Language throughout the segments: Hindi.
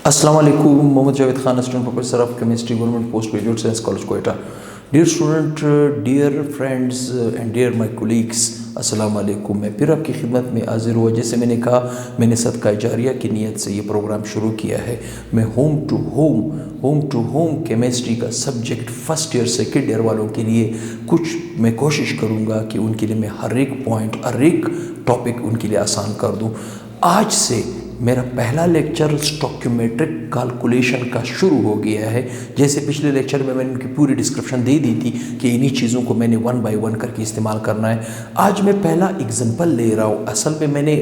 अस्सलाम वालेकुम। Mohammad Javed Khan, student professor of chemistry, government post graduate science college Quetta. Dear student, dear friends and dear my colleagues, अस्सलाम वालेकुम। मैं फिर आपकी खिदमत में हाजिर हुआ। जैसे मैंने कहा, मैंने सदका जारिया की नीयत से ये प्रोग्राम शुरू किया है। मैं होम टू होम केमिस्ट्री का subject first year second year वालों के लिए कुछ मैं कोशिश करूँगा कि उनके लिए मैं हर एक पॉइंट, हर एक टॉपिक उनके लिए आसान कर दूँ। आज से मेरा पहला लेक्चर स्टोइकोमेट्रिक कैलकुलेशन का शुरू हो गया है। जैसे पिछले लेक्चर में मैंने उनकी पूरी डिस्क्रिप्शन दे दी थी कि इन्हीं चीज़ों को मैंने वन बाय वन करके इस्तेमाल करना है। आज मैं पहला एग्जांपल ले रहा हूँ।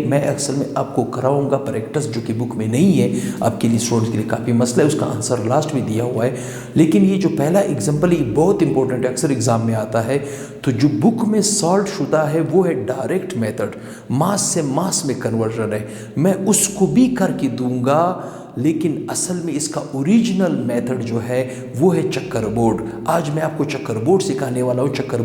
मैं असल में आपको कराऊंगा प्रैक्टिस, जो कि बुक में नहीं है। आपके लिए, स्टूडेंट्स के लिए काफ़ी मसला है, उसका आंसर लास्ट में दिया हुआ है। लेकिन ये जो पहला एग्जाम्पल है बहुत इंपॉर्टेंट है, अक्सर एग्जाम में आता है। तो जो बुक में सॉल्व शुदा है वो है डायरेक्ट मेथड, मास से मास में कन्वर्जन है। मैं उसको भी करके दूंगा, लेकिन असल में इसका ओरिजिनल मेथड जो है वो है चक्कर बोर्ड। आज मैं आपको चक्कर बोर्ड सिखाने वाला हूँ। चक्कर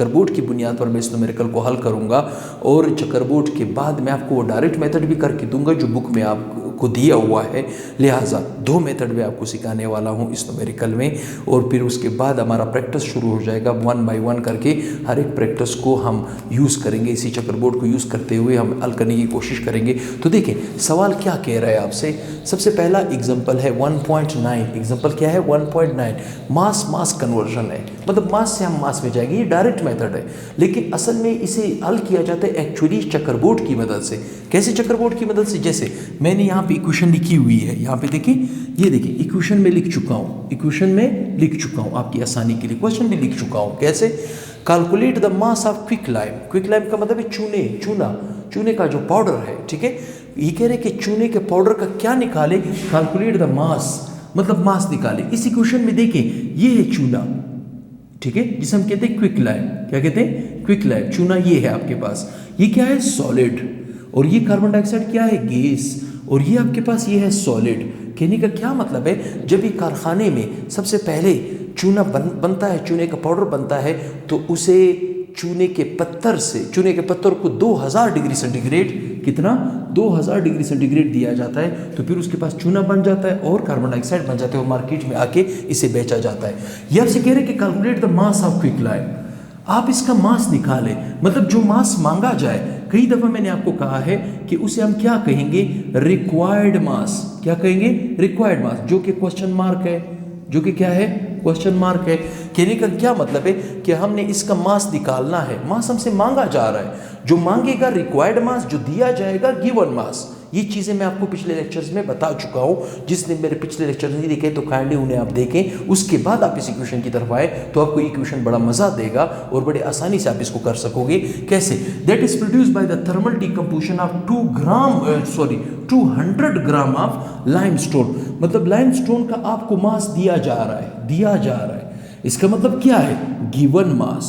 बोर्ड की बुनियाद पर मैं इस न्यूमेरिकल को हल करूँगा, और चक्कर बोर्ड के बाद मैं आपको वो डायरेक्ट मेथड भी करके दूंगा जो बुक में आपको दिया हुआ है। लिहाजा दो मेथड में आपको सिखाने वाला हूँ इस न्यूमेरिकल में, और फिर उसके बाद हमारा प्रैक्टिस शुरू हो जाएगा। वन बाय वन करके हर एक प्रैक्टिस को हम यूज़ करेंगे। इसी चक्कर बोर्ड को यूज़ करते हुए हम हल करने की कोशिश करेंगे। तो देखें सवाल क्या कह रहा है आपसे। सबसे पहला एग्जाम्पल है 1.9। एग्जाम्पल क्या है? 1.9। मास कन्वर्जन है, मतलब मास से हम मास में जाएंगे। ये डायरेक्ट मेथड है, लेकिन असल में इसे हल किया जाता है एक्चुअली चक्कर बोर्ड की मदद से। कैसे चक्कर बोर्ड की मदद से? जैसे मैंने यहाँ पे इक्वेशन लिखी हुई है, यहाँ पे देखिए, ये देखिए इक्वेशन में लिख चुका हूँ, आपकी आसानी के लिए क्वेश्चन भी लिख चुका हूँ। कैसे? Calculate the mass of quick lime का मतलब है चूने का जो पाउडर है, ठीक है। ये कह रहे कि चूने के पाउडर का क्या निकाले? कैलकुलेट द मास, मतलब मास निकाले। इस इक्वेशन में देखें, ये है चूना, ठीक है, जिसे हम कहते हैं क्विक लाइम। क्या कहते हैं? Quick lime. चूना ये है आपके पास, ये क्या है? सॉलिड। और ये कार्बन डाइऑक्साइड क्या है? गैस। और ये आपके पास ये है सॉलिड। कहने का क्या मतलब है? जब ये कारखाने में सबसे पहले चूना बनता है, चूने का पाउडर बनता है, तो उसे चूने के पत्थर को 2000 डिग्री सेंटीग्रेड, कितना? 2000 डिग्री सेंटीग्रेड दिया जाता है। तो फिर उसके पास चूना बन जाता है और कार्बन डाइऑक्साइड बन जाता है, और मार्केट में आके इसे बेचा जाता है। ये आपसे कह रहे हैं कि calculate the mass of quick lime. आप इसका मास निकालें, मतलब जो मास मांगा जाए। कई दफ़ा मैंने आपको कहा है कि उसे हम क्या कहेंगे? रिक्वायर्ड मास। क्या कहेंगे? रिक्वायर्ड मास, जो कि क्वेश्चन मार्क है, जो कि क्या है? क्वेश्चन मार्क है। कहने का क्या मतलब है कि हमने इसका मास निकालना है। मास हमसे मांगा जा रहा है, जो मांगेगा रिक्वायर्ड मास, जो दिया जाएगा गिवन मास। ये चीज़ें मैं आपको पिछले लेक्चर्स में बता चुका हूँ। जिसने मेरे पिछले लेक्चर नहीं देखे तो काइंडली उन्हें आप देखें। उसके बाद आप इस इक्वेशन की तरफ आए तो आपको इक्वेशन बड़ा मज़ा देगा और बड़े आसानी से आप इसको कर सकोगे। कैसे? That is produce by the thermal decomposition of 200 gram of limestone. मतलब लाइमस्टोन का आपको मास दिया जा रहा है। इसका मतलब क्या है? Given mass.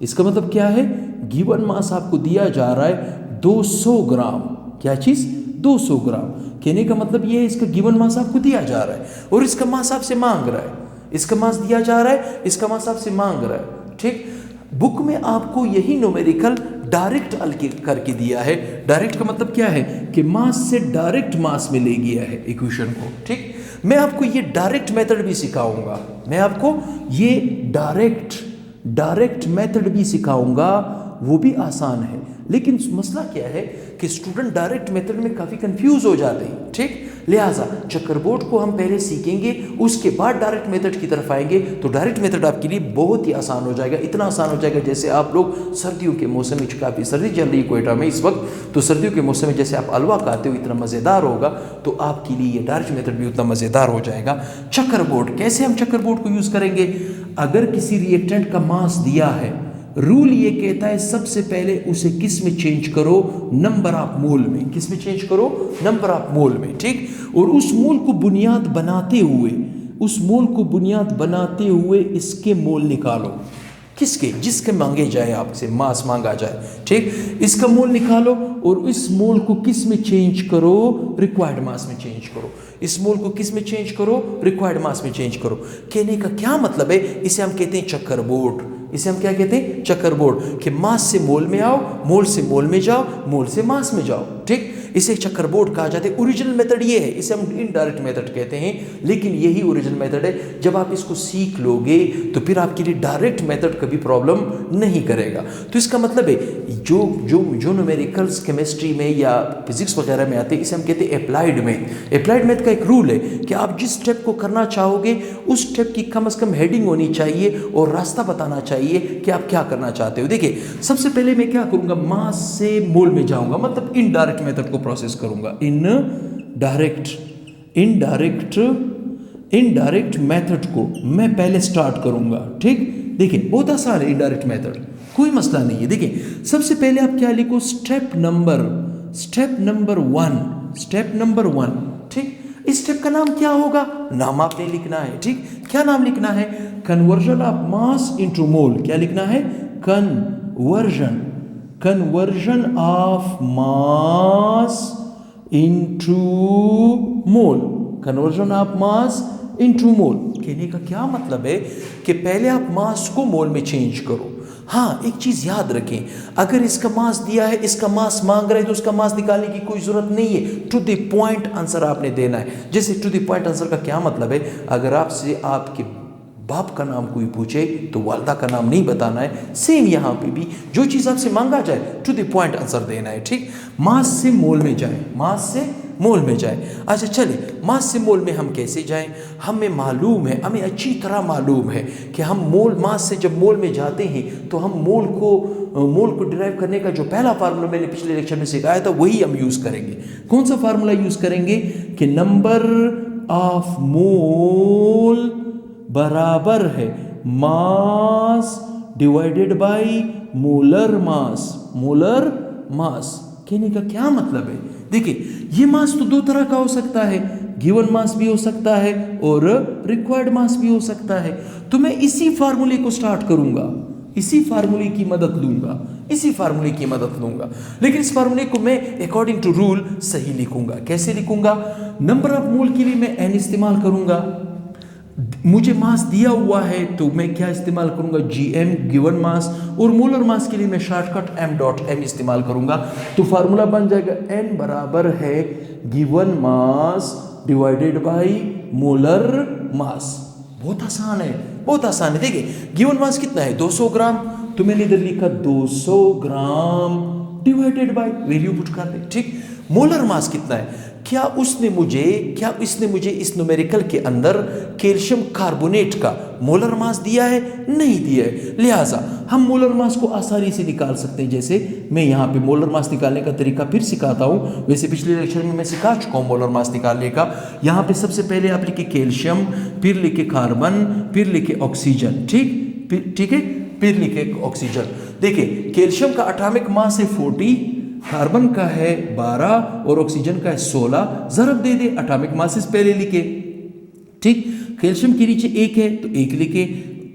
इसका मतलब क्या है? गिवन मास आपको दिया जा रहा है 200 ग्राम। क्या चीज़? 200 ग्राम। कहने का मतलब ये है, इसका गिवन मास आपको दिया जा रहा है और इसका मास आपसे मांग रहा है। इसका मास दिया जा रहा है, इसका मास आपसे मांग रहा है, ठीक। बुक में आपको यही न्यूमेरिकल डायरेक्ट हल करके दिया है। डायरेक्ट का मतलब क्या है? कि मास से डायरेक्ट मास में ले गया है इक्वेशन को, ठीक। मैं आपको ये डायरेक्ट मेथड भी सिखाऊंगा। डायरेक्ट मेथड भी सिखाऊंगा, वो भी आसान है। लेकिन मसला क्या है कि स्टूडेंट डायरेक्ट मेथड में काफ़ी कंफ्यूज हो जाते हैं, ठीक। लिहाजा चक्कर बोर्ड को हम पहले सीखेंगे, उसके बाद डायरेक्ट मेथड की तरफ आएंगे। तो डायरेक्ट मेथड आपके लिए बहुत ही आसान हो जाएगा। इतना आसान हो जाएगा जैसे आप लोग सर्दियों के मौसम में, काफ़ी सर्दी चल रही है कोयटा में इस वक्त, तो सर्दियों के मौसम में जैसे आप हलवा खाते हो इतना मज़ेदार होगा, तो आपके लिए ये डायरेक्ट मेथड भी उतना मज़ेदार हो जाएगा। चक्कर बोर्ड, कैसे हम चक्कर बोर्ड को यूज़ करेंगे? अगर किसी रिएक्टेंट का मास दिया है, रूल ये कहता है सबसे पहले उसे किस में चेंज करो? नंबर ऑफ मोल में। किस में चेंज करो? नंबर ऑफ मोल में, ठीक। और उस मोल को बुनियाद बनाते हुए इसके मोल निकालो। किसके? जिसके मांगे जाए, आपसे मास मांगा जाए, ठीक। इसका मोल निकालो और इस मोल को किस में चेंज करो? रिक्वायर्ड मास में चेंज करो। इस मोल को किस में चेंज करो? रिक्वायर्ड मास में चेंज करो। कहने का क्या मतलब है? इसे हम कहते हैं चक्कर बोर्ड। इसे हम क्या कहते हैं? चक्कर बोर्ड। कि मास से मोल में आओ, मोल से मोल में जाओ, मोल से मास में जाओ, ठीक। इसे चक्करबोर्ड कहा जाता है। ओरिजिनल मेथड ये है, इसे हम इनडायरेक्ट मेथड कहते हैं, लेकिन यही ओरिजिनल मेथड है। जब आप इसको सीख लोगे तो फिर आपके लिए डायरेक्ट मेथड कभी प्रॉब्लम नहीं करेगा। तो इसका मतलब है जो जो जो न्यूमेरिकल्स केमिस्ट्री में या फिजिक्स वगैरह में आते हैं, इसे हम कहते हैं अप्लाइड मैथ। अप्लाइड मैथ का एक रूल है कि आप जिस स्टेप को करना चाहोगे उस स्टेप की कम से कम हेडिंग होनी चाहिए और रास्ता बताना चाहिए कि आप क्या करना चाहते हो। देखिए, सबसे पहले मैं क्या करूंगा, मास से मोल में जाऊंगा, मतलब इनडायरेक्ट मेथड को प्रोसेस करूंगा। इनडायरेक्ट मेथड को मैं पहले स्टार्ट करूंगा। ठीक, देखिए बहुत आसान है इनडायरेक्ट मेथड, कोई मसला नहीं है। देखिए सबसे पहले आप क्या लिखो, स्टेप नंबर वन। ठीक, इस स्टेप का नाम क्या होगा, नाम आपने लिखना है। ठीक, क्या नाम लिखना है, कन्वर्जन ऑफ मास इनटू मोल। क्या लिखना है, conversion of mass into mole. Conversion of mass into मोल कहने का क्या मतलब है कि पहले आप मास को मोल में चेंज करो। हाँ, एक चीज याद रखें, अगर इसका मास दिया है, इसका मास मांग रहे हैं, तो उसका मास निकालने की कोई जरूरत नहीं है। टू द पॉइंट आंसर आपने देना है। जैसे टू द पॉइंट आंसर का क्या मतलब है, अगर आपसे आपके बाप का नाम कोई पूछे तो वालदा का नाम नहीं बताना है। सेम यहाँ पे भी जो चीज़ आपसे मांगा जाए टू द पॉइंट आंसर देना है। ठीक, मास से मोल में जाए, अच्छा चले, मास से मोल में हम कैसे जाएं, हमें मालूम है, हमें अच्छी तरह मालूम है कि हम मास से जब मोल में जाते हैं तो हम मोल को डिराइव करने का जो पहला फार्मूला मैंने पिछले लेक्चर में सिखाया था वही हम यूज़ करेंगे। कौन सा फार्मूला यूज़ करेंगे कि नंबर ऑफ मोल बराबर है mass divided by molar mass. कहने का क्या मतलब है, देखिए ये मास तो दो तरह का हो सकता है, गिवन मास भी हो सकता है और रिक्वायर्ड मास भी हो सकता है। तो मैं इसी फार्मूले को स्टार्ट करूंगा, इसी फार्मूले की मदद लूंगा, लेकिन इस फार्मूले को मैं अकॉर्डिंग टू रूल सही लिखूंगा। कैसे लिखूंगा, नंबर ऑफ मोल के लिए मैं n इस्तेमाल करूंगा। मुझे मास दिया हुआ है तो मैं क्या इस्तेमाल करूंगा, gm गिवन मास, और मोलर मास के लिए मैं शॉर्टकट m.m इस्तेमाल करूंगा। तो फार्मूला बन जाएगा n बराबर है given mass divided by molar mass. बहुत आसान है। देखिए गिवन मास कितना है, 200 ग्राम, तो मैंने इधर लिखा 200 gram divided by, value put कर दे। ठीक, मोलर मास कितना है, क्या इसने मुझे इस न्यूमेरिकल के अंदर कैल्शियम कार्बोनेट का मोलर मास दिया है, नहीं दिया है। लिहाजा हम मोलर मास को आसानी से निकाल सकते हैं। जैसे मैं यहाँ पे मोलर मास निकालने का तरीका फिर सिखाता हूँ, वैसे पिछले लेक्चर में मैं सिखा चुका हूँ मोलर मास निकालने का। यहाँ पे सबसे पहले आप लिखे कैल्शियम, फिर लिखे कार्बन, फिर लिखे ऑक्सीजन। ठीक है, फिर लिखे ऑक्सीजन। देखिए कैल्शियम का एटॉमिक मास है 40, कार्बन का है 12 और ऑक्सीजन का है 16। जरब दे दे, एटॉमिक मासेस पहले लिखे। ठीक, कैल्शियम के नीचे 1 है तो 1 लिखे,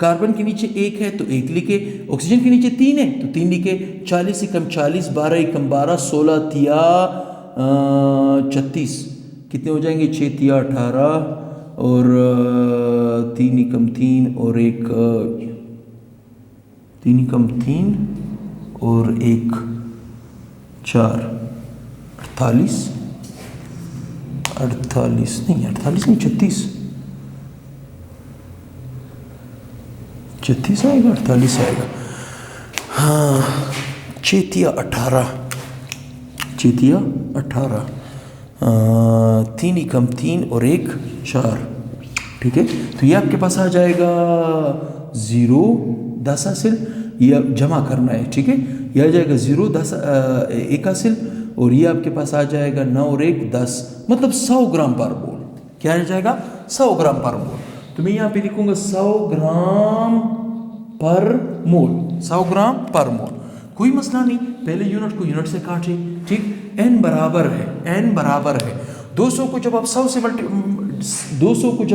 कार्बन के नीचे 1 है तो 1 लिखे, ऑक्सीजन के नीचे 3 है तो 3 लिखे। 40 एकम 40, 12 एकम 12, 16 तिया 36, कितने हो जाएंगे, 6 तिया 18 और 3 एकम 3 और 1 3 एकम 3 और 1 4 48 नहीं 36 आएगा, 48 आएगा। हाँ, 6 या 18, 3 एकम 3 और 1 4। ठीक है, तो ये आपके पास आ जाएगा 0 10 हासिल, ये जमा करना है। ठीक है, यह आ जाएगा 0 10 1 हासिल, और ये आपके पास आ जाएगा 9 और 1 10, मतलब 100 ग्राम पर मोल। क्या आ जाएगा, 100 ग्राम पर मोल। तो मैं यहाँ पे लिखूंगा 100 ग्राम पर मोल। कोई मसला नहीं, पहले यूनिट को यूनिट से काटे। ठीक, n बराबर है 200 को जब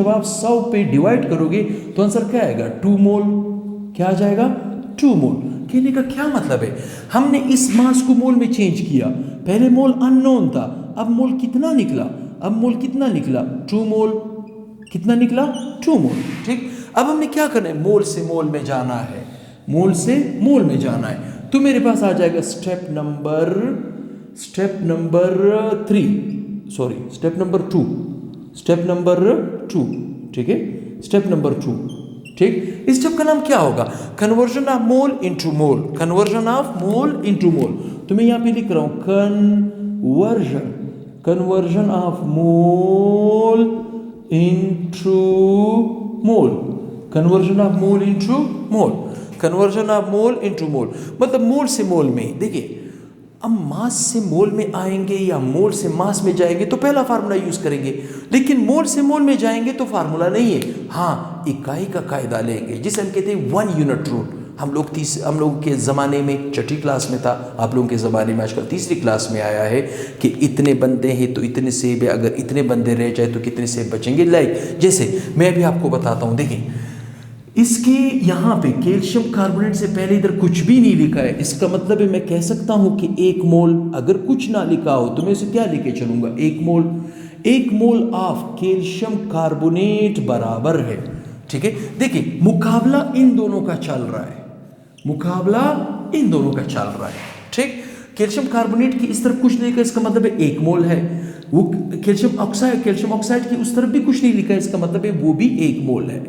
आप 100 पे डिवाइड करोगे तो आंसर क्या आएगा, 2 मोल। क्या आ जाएगा, 2 मोल। कहने का क्या मतलब है, हमने इस मास को मोल में चेंज किया। पहले मोल अननोन था, अब मोल कितना निकला, 2 मोल। कितना निकला, 2 मोल। ठीक, अब हमने क्या करना है, मोल से मोल में जाना है। तो मेरे पास आ जाएगा स्टेप नंबर स्टेप नंबर 2, ठीक है, स्टेप नंबर 2, ठीक। इस स्टेप का नाम क्या होगा? Conversion of mole into mole, conversion of mole into मोल। तो मैं यहां पे लिख रहा हूं conversion of mole into mole, conversion of mole into mole, conversion of mole into मोल, मतलब मोल से मोल में। देखिए, अब मास से मोल में आएंगे या मोल से मास में जाएंगे तो पहला फार्मूला यूज करेंगे, लेकिन मोल से मोल में जाएंगे तो फार्मूला नहीं है। हाँ, इकाई का कायदा लेंगे, जिसे हम कहते हैं 1 यूनिट रूल। हम लोग के ज़माने में छठी क्लास में था, आप लोगों के ज़माने में आजकल तीसरी क्लास में आया है कि इतने बंदे हैं तो इतने सेब है, अगर इतने बंदे रह जाए तो कितने सेब बचेंगे। लाइक जैसे मैं भी आपको बताता हूँ, देखिए इसके यहाँ पे कैल्शियम कार्बोनेट से पहले इधर कुछ भी नहीं लिखा है, इसका मतलब है मैं कह सकता हूँ कि 1 मोल। अगर कुछ ना लिखा हो तो मैं इसे क्या लेके चलूँगा? 1 मोल ऑफ कैल्शियम कार्बोनेट बराबर है, ठीक है। देखिए, मुकाबला इन दोनों का चल रहा है, ठीक। कैल्शियम कार्बोनेट की इस तरफ कुछ नहीं लिखा, इसका मतलब है 1 मोल है। वो कैल्शियम ऑक्साइड की उस तरफ भी कुछ नहीं लिखा है, इसका मतलब है वो भी 1 मोल है।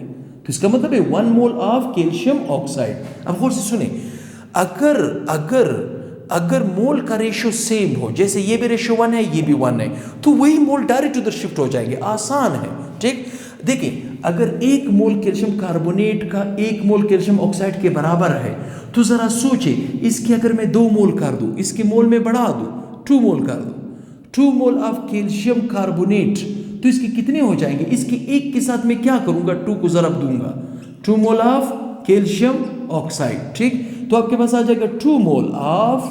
तो इसका मतलब है 1 मोल ऑफ कैल्शियम ऑक्साइड। अब गौर से सुने, अगर मोल का रेशियो सेम हो, जैसे ये भी रेशियो 1 है, ये भी 1 है, तो वही मोल डायरेक्ट उधर शिफ्ट हो जाएंगे, आसान है, ठीक। देखिए, अगर 1 मोल कैल्शियम कार्बोनेट का 1 मोल कैल्शियम ऑक्साइड के बराबर है, तो जरा सोचे, इसके अगर मैं 2 मोल कर दूं, इसके मोल में बढ़ा दूं, 2 मोल कर दूं, 2 मोल ऑफ कैल्शियम कार्बोनेट, तो इसके कितने हो जाएंगे? इसके 1 के साथ मैं क्या करूंगा? 2 को जरब दूंगा, 2 मोल ऑफ कैल्शियम ऑक्साइड, ठीक। तो आपके पास आ जाएगा 2 मोल ऑफ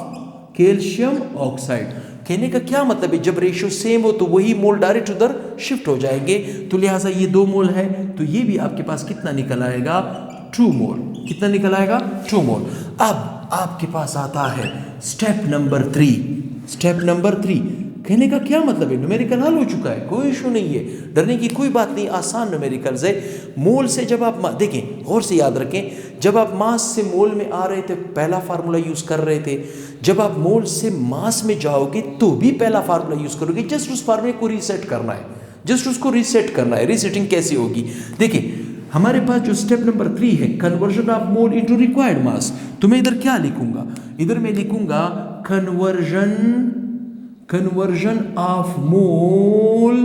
कैल्शियम ऑक्साइड। कहने का क्या मतलब है, जब रेशियो सेम हो तो वही मोल डायरेक्ट उधर शिफ्ट हो जाएंगे। तो लिहाजा ये 2 मोल है, तो ये भी आपके पास कितना निकल आएगा? 2 मोल। कितना निकल आएगा? 2 मोल। अब आपके पास आता है स्टेप नंबर 3। कहने का क्या मतलब है, न्यूमेरिकल हल हो चुका है, कोई इशू नहीं है, डरने की कोई बात नहीं, आसान न्यूमेरिकल्स है। मोल से जब आप देखें, गौर से याद रखें, जब आप मास से मोल में आ रहे थे पहला फार्मूला यूज कर रहे थे, जब आप मोल से मास में जाओगे तो भी पहला फार्मूला यूज करोगे। जस्ट उस फार्मूले को रीसेट करना है, रीसेटिंग कैसे होगी? देखिए, हमारे पास जो स्टेप नंबर 3 है, conversion of mole into required mass, तो मैं इधर क्या लिखूंगा? इधर मैं लिखूंगा conversion of mole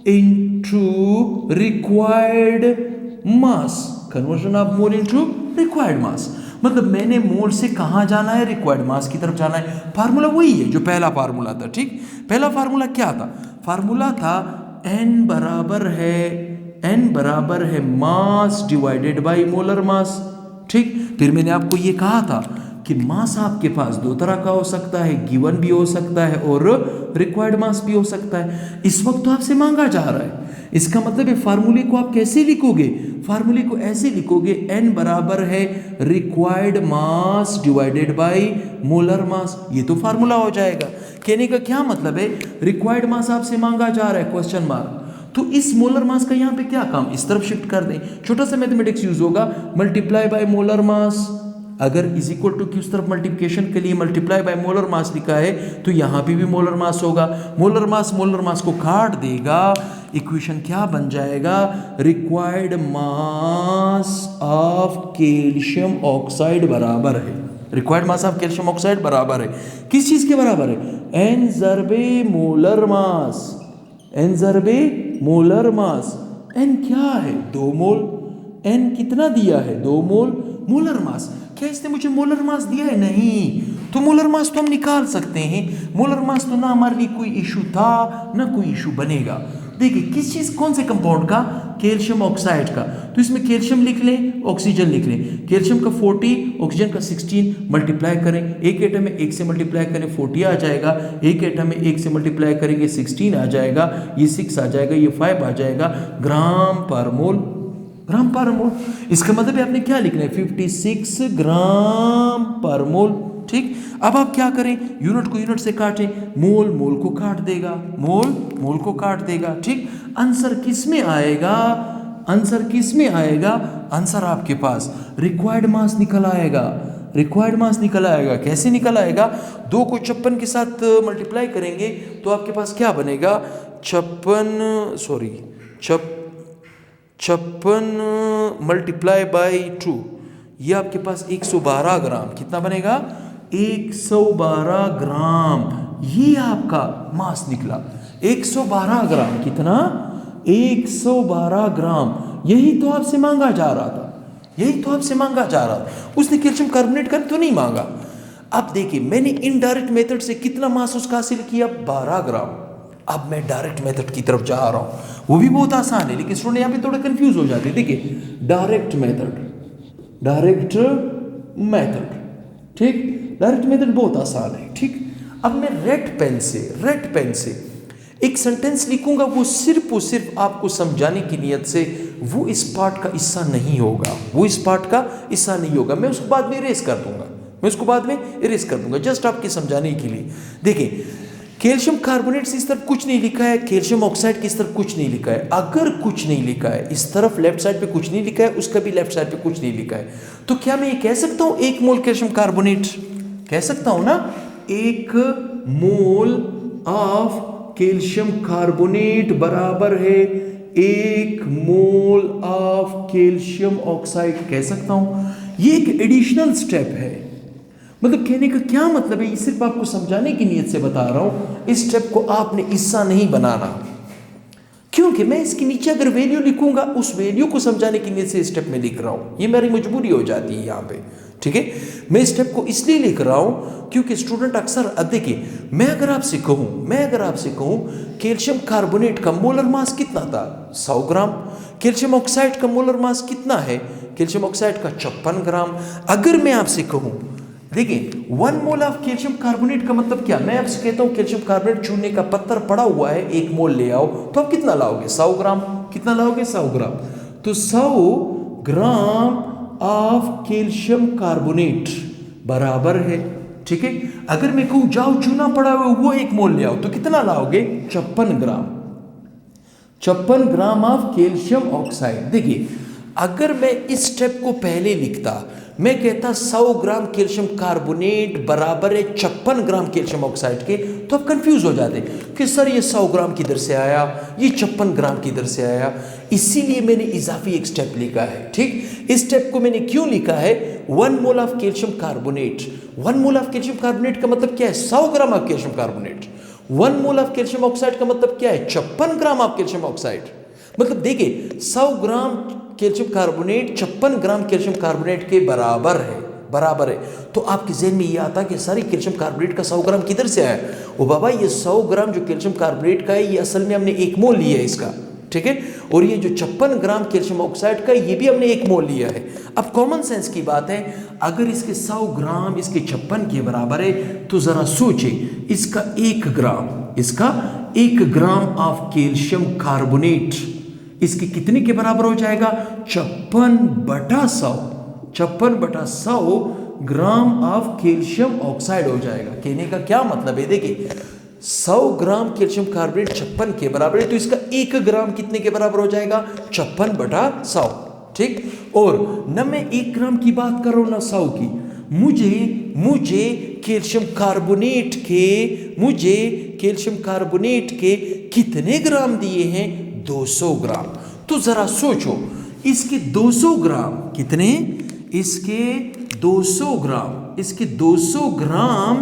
into required mass, conversion of mole into required mass. मतलब मैंने मोल से कहाँ जाना है? रिक्वायर्ड मास की तरफ जाना है। फार्मूला वही है जो पहला फार्मूला था, ठीक। पहला फार्मूला क्या था? फार्मूला था N बराबर है mass divided by molar mass, ठीक। फिर मैंने आपको ये कहा था कि मास आपके पास 2 तरह का हो सकता है, गिवन भी हो सकता है और रिक्वायर्ड मास भी हो सकता है। इस वक्त तो आपसे मांगा जा रहा है, इसका मतलब है फार्मूले को आप कैसे लिखोगे? फार्मूले को ऐसे लिखोगे, N बराबर है required mass divided by molar mass. ये तो फार्मूला हो जाएगा। कहने का क्या मतलब है? रिक्वायर्ड मास आपसे मांगा जा रहा है, क्वेश्चन मार्क, तो इस मोलर मास का यहाँ पे क्या काम? इस तरफ शिफ्ट कर दें, छोटा सा मैथमेटिक्स यूज होगा, मल्टीप्लाई बाय मोलर मास। अगर इज इक्वल टू की उस तरफ मल्टीप्लिकेशन के लिए मल्टीप्लाई बाय मोलर मास लिखा है, तो यहाँ पे भी मोलर मास होगा। मोलर मास को काट देगा, इक्वेशन क्या बन जाएगा? Required mass of calcium oxide बराबर है, required mass of calcium oxide बराबर है किस चीज के बराबर है? N ज़रबे मोलर मास, N ज़रबे मोलर मास। N क्या है? 2 मोल। N कितना दिया है? 2 मोल। मोलर मास, क्या इसने मुझे मोलर मास दिया है? नहीं। तो मोलर मास तो हम निकाल सकते हैं, मोलर मास तो ना हमारे लिए कोई इशू था ना कोई इशू बनेगा। देखिए, किस चीज, कौन से कंपाउंड का? कैल्शियम ऑक्साइड का। तो इसमें कैल्शियम लिख लें, ऑक्सीजन लिख लें। कैल्शियम का 40, ऑक्सीजन का 16, मल्टीप्लाई करें, एक एटम में 1 से मल्टीप्लाई करें 40 आ जाएगा, एक एटम में 1 से मल्टीप्लाई करेंगे 16 आ जाएगा, ये 6 आ जाएगा, ये 5 आ जाएगा, ग्राम पर मोल। इसका मतलब है आपने क्या लिखना है? 56 ग्राम पर मोल, ठीक। अब आप क्या करें? यूनिट को यूनिट से काटें, मोल को काट देगा, मोल को काट देगा, ठीक। आंसर किस में आएगा? आंसर आपके पास रिक्वायर्ड मास निकल आएगा। रिक्वायर्ड मास निकल आएगा। कैसे निकल आएगा? 2 को 56 के साथ मल्टीप्लाई करेंगे तो आपके पास क्या बनेगा? 56 मल्टीप्लाई बाई 2, ये आपके पास 112 ग्राम। कितना बनेगा? 112 ग्राम। ये आपका मास निकला 112 ग्राम। कितना? 112 ग्राम। यही तो आपसे मांगा जा रहा था, यही तो आपसे मांगा जा रहा था। उसने कैल्शियम कार्बोनेट का तो नहीं मांगा। अब देखिए, मैंने इनडायरेक्ट मेथड से कितना मास उसका हासिल किया? 12 ग्राम। अब मैं डायरेक्ट मेथड की तरफ जा रहा हूं, वो भी बहुत आसान है, लेकिन स्टूडेंट यहाँ पे थोड़ा कंफ्यूज हो जाते हैं। देखिए, डायरेक्ट मेथड, ठीक, डायरेक्ट मेथड बहुत आसान है। ठीक, अब मैं रेड पेन से एक सेंटेंस लिखूंगा, वो सिर्फ आपको समझाने की नियत से, वो इस पार्ट का हिस्सा नहीं होगा, मैं उसको बाद में इरेज कर दूंगा, जस्ट आपके समझाने के लिए। देखिए, कैल्शियम कार्बोनेट से इस तरफ कुछ नहीं लिखा है, कैल्शियम ऑक्साइड की इस तरफ कुछ नहीं लिखा है। अगर कुछ नहीं लिखा है, इस तरफ लेफ्ट साइड पे कुछ नहीं लिखा है, उसका भी लेफ्ट साइड पे कुछ नहीं लिखा है, तो क्या मैं ये कह सकता हूं 1 मोल कैल्शियम कार्बोनेट? कह सकता हूं ना, 1 मोल ऑफ कैल्शियम कार्बोनेट बराबर है 1 मोल ऑफ कैल्शियम ऑक्साइड। कह सकता हूं। ये एक एडिशनल स्टेप है। मतलब कहने का क्या मतलब है, ये सिर्फ आपको समझाने की नीयत से बता रहा हूं। इस स्टेप को आपने हिस्सा नहीं बनाना, क्योंकि मैं इसके नीचे अगर वैल्यू लिखूंगा, उस वैल्यू को समझाने की नीयत से स्टेप में लिख रहा हूं, ये मेरी मजबूरी हो जाती है यहाँ पे। ठीक है, मैं स्टेप को इसलिए लिख रहा हूं क्योंकि स्टूडेंट अक्सर, देखिए, मैं अगर आपसे कहूं कैल्शियम कार्बोनेट का मोलर मास कितना था? 100 ग्राम। कैल्शियम ऑक्साइड का मोलर मास कितना है? कैल्शियम ऑक्साइड का 56 ग्राम। अगर मैं आपसे कहूं, देखिए, 1 मोल ऑफ कैल्शियम कार्बोनेट का मतलब क्या? मैं आपसे कहता हूं कैल्शियम कार्बोनेट चूने का पत्थर पड़ा हुआ है, 1 मोल ले आओ, तो आप कितना लाओगे? 100 ग्राम। कितना लाओगे? 100 ग्राम। तो 100 ग्राम ऑफ कैल्शियम कार्बोनेट बराबर है, ठीक है। अगर मैं कहूं जाओ चूना पड़ा हुआ वो 1 मोल ले आओ, तो कितना लाओगे? 56 ग्राम। 56 ग्राम ऑफ कैल्शियम ऑक्साइड। देखिए, अगर मैं इस स्टेप को पहले लिखता, मैं कहता 100 ग्राम कैल्शियम कार्बोनेट बराबर है 56 ग्राम कैल्शियम ऑक्साइड के, तो आप कंफ्यूज हो जाते कि सर ये 100 ग्राम किधर से आया, ये 56 ग्राम किधर से आया। इसीलिए मैंने इजाफी एक स्टेप लिखा है। ठीक, इस स्टेप को मैंने क्यों लिखा है? 1 mole of calcium carbonate. 1 mole of calcium carbonate का मतलब क्या है? 100 gram of calcium carbonate. 1 mole of calcium oxide का मतलब क्या है? 56 ग्राम ऑफ कैल्शियम ऑक्साइड। मतलब देखिए, 100 ग्राम कैल्शियम कार्बोनेट 56 ग्राम कैल्शियम कार्बोनेट के बराबर है। तो आपके ज़हन में ये आता कि सारी कैल्शियम कार्बोनेट का 100 ग्राम किधर से आया? ओ बाबा, ये 100 ग्राम जो कैल्शियम कार्बोनेट का है, ये असल में हमने 1 मोल लिया है इसका, ठीक है। और ये जो 56 ग्राम कैल्शियम ऑक्साइड का, ये भी हमने 1 मोल लिया है। अब कॉमन सेंस की बात है, अगर इसके 100 ग्राम इसके 56 के बराबर है, तो ज़रा सोचे, इसका 1 ग्राम ऑफ कैल्शियम कार्बोनेट इसके कितने के बराबर हो जाएगा? 56/100 ग्राम ऑफ कैल्शियम ऑक्साइड हो जाएगा। कहने का क्या मतलब है? देखिए, 100 ग्राम कैल्शियम कार्बोनेट 56 के बराबर है, तो इसका 1 ग्राम कितने के बराबर हो जाएगा? 56/100। ठीक, और न मैं 1 ग्राम की बात कर रहा हूं, ना 100 की। मुझे कैल्शियम कार्बोनेट के कितने ग्राम दिए हैं? 200 ग्राम। तो जरा सोचो, इसके 200 ग्राम कितने? इसके 200 ग्राम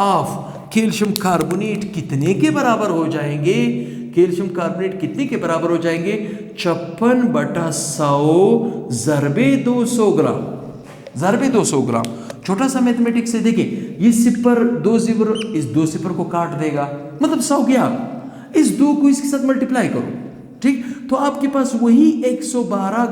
ऑफ कैल्शियम कार्बोनेट कितने के बराबर हो जाएंगे? कैल्शियम कार्बोनेट कितने के बराबर हो जाएंगे? 56/100 ज़रबे 200 ग्राम। छोटा सा मैथमेटिक्स है। देखिए, ये सिपर 2 ज़िबर इस 2 सिपर को काट देगा, मतलब 100 गया। इस 2 को इसके साथ मल्टीप्लाई करो, ठीक, तो आपके पास वही 112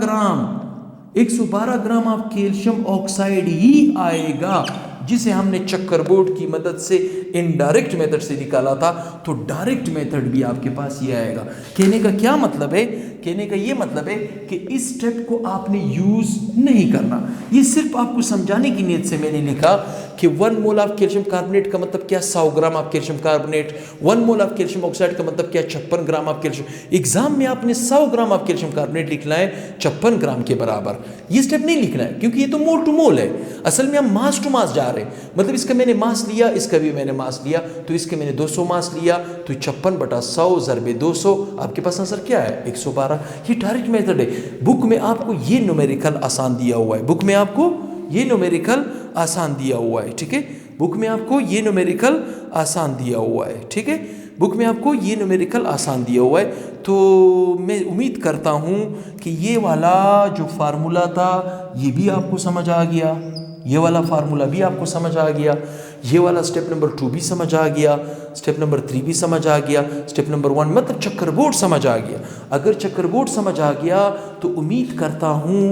ग्राम ऑफ कैल्शियम ऑक्साइड ही आएगा, जिसे हमने चक्करबोर्ड की मदद से इनडायरेक्ट मेथड से निकाला था। तो डायरेक्ट मेथड भी आपके पास ये आएगा। कहने का क्या मतलब है? कहने का ये मतलब है कि इस स्टेप को आपने यूज नहीं करना। ये सिर्फ आपको समझाने की नीयत से मैंने लिखा कि 1 मोल ऑफ कैल्शियम कार्बोनेट का मतलब क्या 100 gram of calcium carbonate, 1 mole of calcium oxide का मतलब क्या 56 ग्राम ऑफ कैल्शियम। एग्जाम में आपने 100 ग्राम ऑफ कैल्शियम कार्बोनेट लिखना है 56 ग्राम के बराबर, ये स्टेप नहीं लिखना है क्योंकि ये तो मोल टू मोल है। असल में हम मास टू मास जा रहे हैं, मतलब इसका मैंने मास लिया, इसका भी मैंने मास लिया, तो इसके मैंने 200 मास लिया, तो 56/100 ज़रबे 200, आपके पास आंसर क्या है 112। ये डायरेक्ट मेथड है। बुक में आपको ये न्यूमेरिकल आसान दिया हुआ है, बुक में आपको ये न्यूमेरिकल आसान दिया हुआ है, ठीक है। बुक में आपको ये न्यूमेरिकल आसान दिया हुआ है, ठीक है। बुक में आपको ये न्यूमेरिकल आसान दिया हुआ है। तो मैं उम्मीद करता हूँ कि ये वाला जो फार्मूला था ये भी आपको समझ आ गया, ये वाला फार्मूला भी आपको समझ आ गया, ये वाला स्टेप नंबर 2 भी समझ आ गया, स्टेप नंबर 3 भी समझ आ गया, स्टेप नंबर 1 मतलब चक्करबोर्ड समझ आ गया। अगर चक्करबोर्ड समझ आ गया तो उम्मीद करता हूँ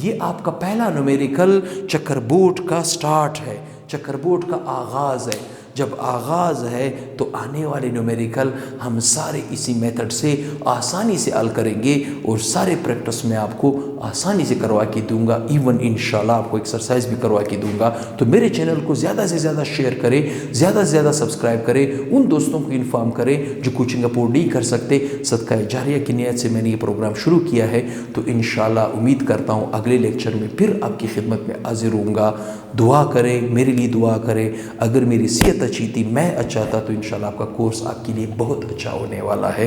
ये आपका पहला न्यूमेरिकल चक्करबोर्ड का स्टार्ट है, चक्करबोर्ड का आगाज़ है। जब आगाज़ है तो आने वाले न्यूमेरिकल हम सारे इसी मेथड से आसानी से हल करेंगे और सारे प्रैक्टिस में आपको आसानी से करवा के दूंगा, इवन इंशाल्लाह आपको एक्सरसाइज भी करवा के दूंगा। तो मेरे चैनल को ज़्यादा से ज़्यादा शेयर करें, ज़्यादा से ज़्यादा सब्सक्राइब करें, उन दोस्तों को इन्फॉर्म करें जो कोचिंग अफोर्ड नहीं कर सकते। सदका जारिया की नियत से मैंने ये प्रोग्राम शुरू किया है। तो इंशाल्लाह उम्मीद करता हूँ अगले लेक्चर में फिर आपकी खिदमत में हाजिर होऊंगा। दुआ करें, मेरे लिए दुआ करें। अगर मेरी सेहत अच्छी थी, मैं अच्छा था, तो इंशाल्लाह आपका कोर्स आपके लिए बहुत अच्छा होने वाला है।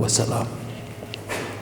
वसलाम।